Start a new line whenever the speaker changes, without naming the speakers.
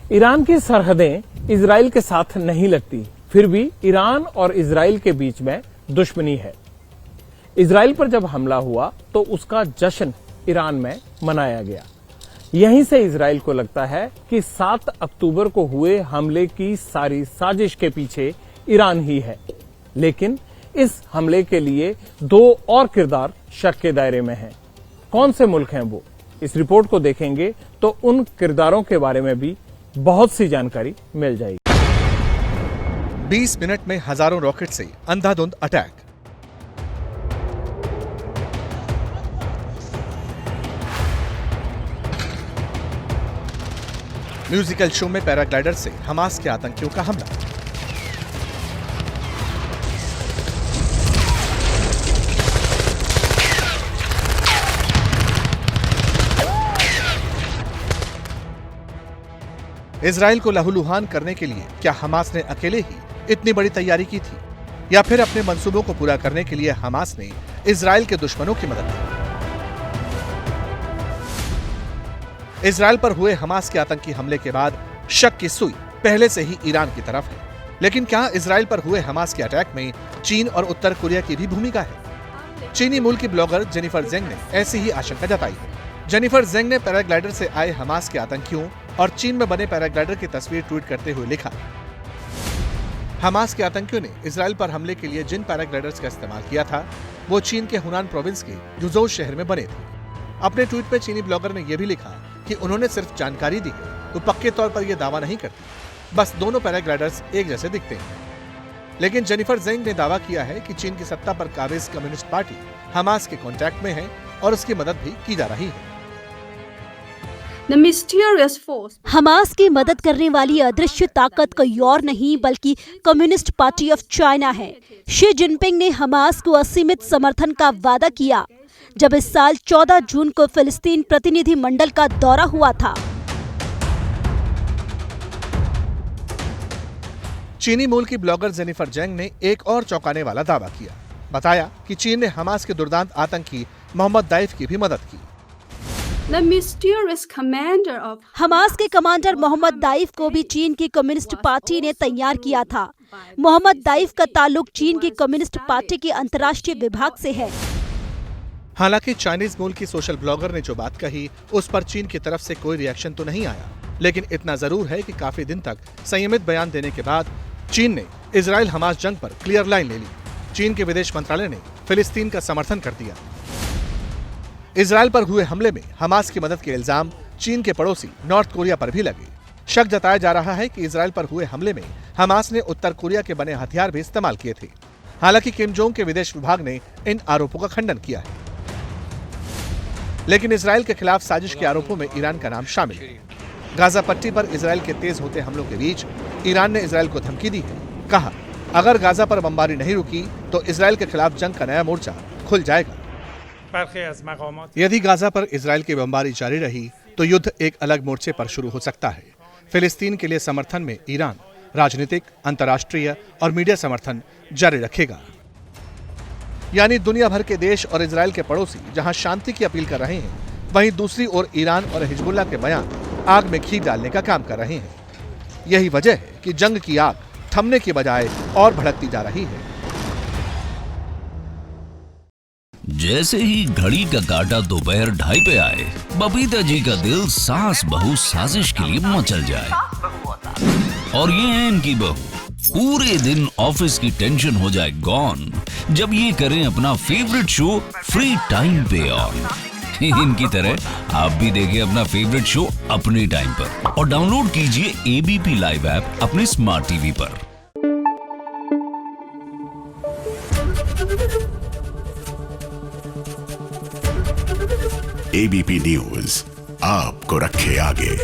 Iran की सरहदें Israel के साथ नहीं लगती, फिर भी ईरान और इजराइल के बीच में दुश्मनी है। इजराइल पर जब हमला हुआ तो उसका जश्न ईरान में मनाया गया। यहीं से इजराइल को लगता है कि 7 अक्टूबर को हुए हमले की सारी साजिश के पीछे ईरान ही है। लेकिन इस हमले के लिए 2 और किरदार शक के दायरे में हैं। कौन से मुल्क हैं वो? इस रिपोर्ट को देखेंगे तो उन किरदारों के बारे में भी बहुत सी जानकारी मिल जाएगी।
20 मिनट में हजारों रॉकेट से अंधाधुंध अटैक। म्यूजिकल शो में पैराग्लाइडर से हमास के आतंकियों का हमला। इजराइल को लहूलुहान करने के लिए क्या हमास ने अकेले ही इतनी बड़ी तैयारी की थी, या फिर अपने मंसूबों को पूरा करने के लिए हमास ने इजराइल के दुश्मनों की मदद की? इजराइल पर हुए हमास के आतंकी हमले के बाद शक की सुई पहले से ही ईरान की तरफ है। लेकिन क्या इजराइल पर हुए हमास के अटैक में चीन और उत्तर कोरिया की भी भूमिका है? चीनी मूल की ब्लॉगर जेनिफर जेंग ने ऐसी ही आशंका जताई है। जेनिफर जेंग ने पैराग्लाइडर से आए हमास के आतंकियों और चीन में बने पैराग्लाइडर की तस्वीर ट्वीट करते हुए लिखा, हमास के आतंकियों ने इजराइल पर हमले के लिए जिन पैराग्लाइडर्स का इस्तेमाल किया था वो चीन के हुनान प्रोविंस के जुजोउ शहर में बने थे। अपने ट्वीट पे चीनी ब्लॉगर ने यह भी लिखा कि उन्होंने सिर्फ जानकारी दी है, तो पक्के तौर पर यह दावा नहीं करती, बस दोनों पैराग्लाइडर्स एक जैसे दिखते हैं। लेकिन जेनिफर जेंग ने दावा किया है कि चीन की सत्ता पर काबिज कम्युनिस्ट पार्टी हमास के कॉन्टैक्ट में है और उसकी मदद भी की जा रही है।
हमास की मदद करने वाली अदृश्य ताकत कोई और नहीं बल्कि कम्युनिस्ट पार्टी ऑफ चाइना है। शी जिनपिंग ने हमास को असीमित समर्थन का वादा किया जब इस साल 14 जून को फिलिस्तीन प्रतिनिधि मंडल का दौरा हुआ था।
चीनी मूल की ब्लॉगर जेनिफर जेंग ने एक और चौंकाने वाला दावा किया। बताया कि चीन ने हमास के दुर्दांत आतंकी मोहम्मद दाइफ की भी मदद की।
हमास के कमांडर मोहम्मद दाइफ को भी चीन की कम्युनिस्ट पार्टी ने तैयार किया था। मोहम्मद दाइफ का ताल्लुक चीन की कम्युनिस्ट पार्टी के अंतर्राष्ट्रीय विभाग से है।
हालांकि चाइनीज मूल की सोशल ब्लॉगर ने जो बात कही उस पर चीन की तरफ से कोई रिएक्शन तो नहीं आया, लेकिन इतना जरूर है कि काफी दिन तक संयमित बयान देने के बाद चीन ने इजराइल हमास जंग पर क्लियर लाइन ले ली। चीन के विदेश मंत्रालय ने फिलिस्तीन का समर्थन कर दिया। इजराइल पर हुए हमले में हमास की मदद के इल्जाम चीन के पड़ोसी नॉर्थ कोरिया पर भी लगे। शक जताया जा रहा है कि इजराइल पर हुए हमले में हमास ने उत्तर कोरिया के बने हथियार भी इस्तेमाल किए थे। हालांकि किम जोंग के विदेश विभाग ने इन आरोपों का खंडन किया है, लेकिन इजराइल के खिलाफ साजिश के आरोपों में ईरान का नाम शामिल है। गाजा पट्टी पर इजराइल के तेज होते हमलों के बीच ईरान ने इजराइल को धमकी दी है। कहा, अगर गाजा पर बमबारी नहीं रुकी तो इजराइल के खिलाफ जंग का नया मोर्चा खुल जाएगा। यदि गाजा पर इजराइल की बमबारी जारी रही तो युद्ध एक अलग मोर्चे पर शुरू हो सकता है। फिलिस्तीन के लिए समर्थन में ईरान राजनीतिक, अंतर्राष्ट्रीय और मीडिया समर्थन जारी रखेगा। यानी दुनिया भर के देश और इजराइल के पड़ोसी जहां शांति की अपील कर रहे हैं, वहीं दूसरी ओर ईरान और हिजबुल्लाह के बयान आग में घी डालने का काम कर रहे हैं। यही वजह है कि जंग की आग थमने की बजाय और भड़कती जा रही है।
जैसे ही घड़ी का काटा दोपहर 2:30 पे आए, बबीता जी का दिल सास बहू साजिश के लिए मचल जाए। और ये है इनकी बहू, पूरे दिन ऑफिस की टेंशन हो जाए गॉन जब ये करें अपना फेवरेट शो फ्री टाइम पे ऑन। इनकी तरह आप भी देखें अपना फेवरेट शो अपने टाइम पर और डाउनलोड कीजिए ABP लाइव ऐप अपने स्मार्ट टीवी पर।
ABP न्यूज आपको रखे आगे।